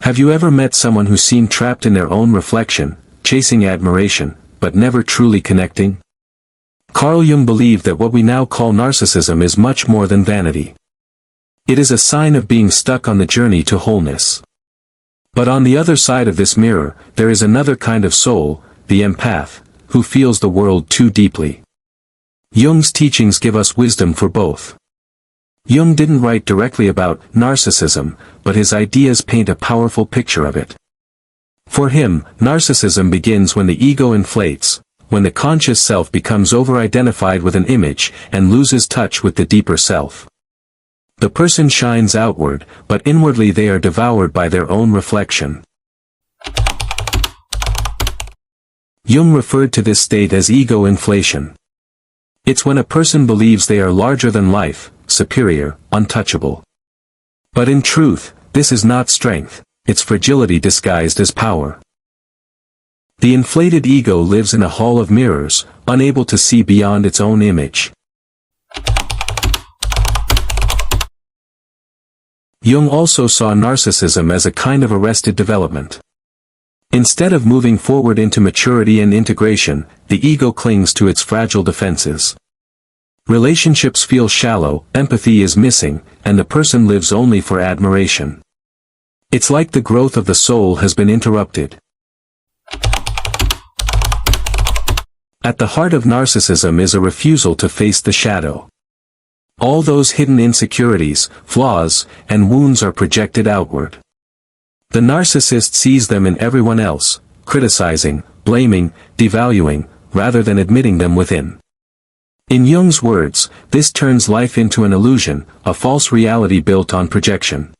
Have you ever met someone who seemed trapped in their own reflection, chasing admiration, but never truly connecting? Carl Jung believed that what we now call narcissism is much more than vanity. It is a sign of being stuck on the journey to wholeness. But on the other side of this mirror, there is another kind of soul, the empath, who feels the world too deeply. Jung's teachings give us wisdom for both. Jung didn't write directly about narcissism, but his ideas paint a powerful picture of it. For him, narcissism begins when the ego inflates, when the conscious self becomes over-identified with an image and loses touch with the deeper self. The person shines outward, but inwardly they are devoured by their own reflection. Jung referred to this state as ego inflation. It's when a person believes they are larger than life, superior, untouchable. But in truth, this is not strength, it's fragility disguised as power. The inflated ego lives in a hall of mirrors, unable to see beyond its own image. Jung also saw narcissism as a kind of arrested development. Instead of moving forward into maturity and integration, the ego clings to its fragile defenses. Relationships feel shallow, empathy is missing, and the person lives only for admiration. It's like the growth of the soul has been interrupted. At the heart of narcissism is a refusal to face the shadow. All those hidden insecurities, flaws, and wounds are projected outward. The narcissist sees them in everyone else, criticizing, blaming, devaluing, rather than admitting them within. In Jung's words, this turns life into an illusion, a false reality built on projection.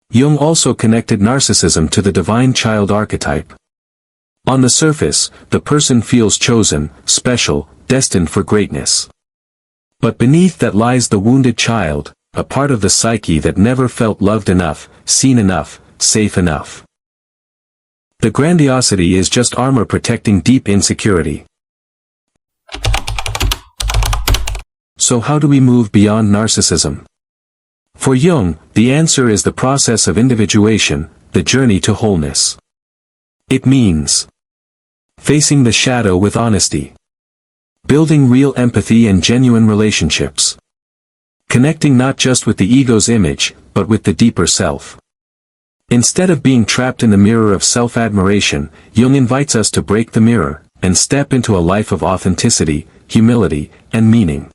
Jung also connected narcissism to the divine child archetype. On the surface, the person feels chosen, special, destined for greatness. But beneath that lies the wounded child, a part of the psyche that never felt loved enough, seen enough, safe enough. The grandiosity is just armor protecting deep insecurity. So how do we move beyond narcissism? For Jung, the answer is the process of individuation, the journey to wholeness. It means facing the shadow with honesty, building real empathy and genuine relationships, connecting not just with the ego's image, but with the deeper self. Instead of being trapped in the mirror of self-admiration, Jung invites us to break the mirror, and step into a life of authenticity, humility, and meaning.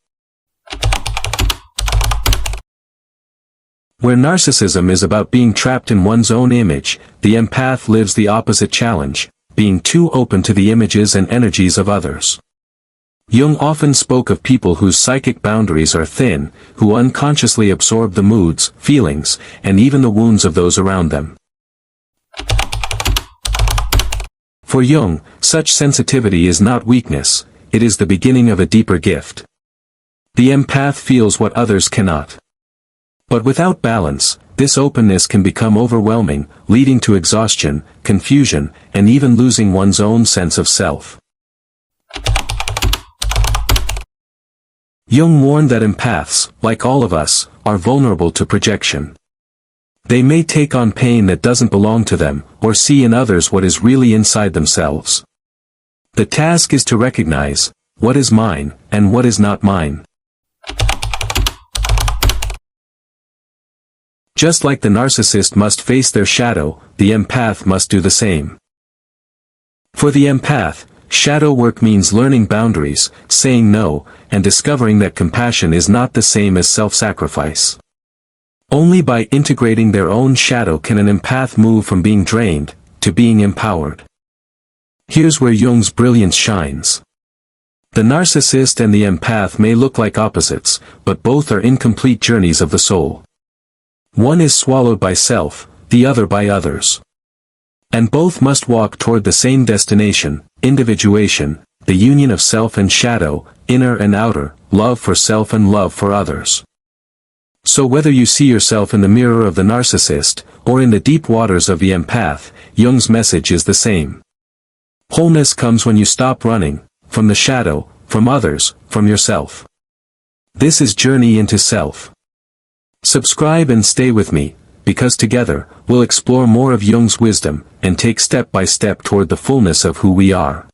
Where narcissism is about being trapped in one's own image, the empath lives the opposite challenge, being too open to the images and energies of others. Jung often spoke of people whose psychic boundaries are thin, who unconsciously absorb the moods, feelings, and even the wounds of those around them. For Jung, such sensitivity is not weakness, it is the beginning of a deeper gift. The empath feels what others cannot. But without balance, this openness can become overwhelming, leading to exhaustion, confusion, and even losing one's own sense of self. Jung warned that empaths, like all of us, are vulnerable to projection. They may take on pain that doesn't belong to them, or see in others what is really inside themselves. The task is to recognize what is mine, and what is not mine. Just like the narcissist must face their shadow, the empath must do the same. For the empath, shadow work means learning boundaries, saying no, and discovering that compassion is not the same as self-sacrifice. Only by integrating their own shadow can an empath move from being drained to being empowered. Here's where Jung's brilliance shines. The narcissist and the empath may look like opposites, but both are incomplete journeys of the soul. One is swallowed by self, the other by others. And both must walk toward the same destination, individuation, the union of self and shadow, inner and outer, love for self and love for others. So whether you see yourself in the mirror of the narcissist, or in the deep waters of the empath, Jung's message is the same. Wholeness comes when you stop running, from the shadow, from others, from yourself. This is Journey into Self. Subscribe and stay with me, because together, we'll explore more of Jung's wisdom, and take step by step toward the fullness of who we are.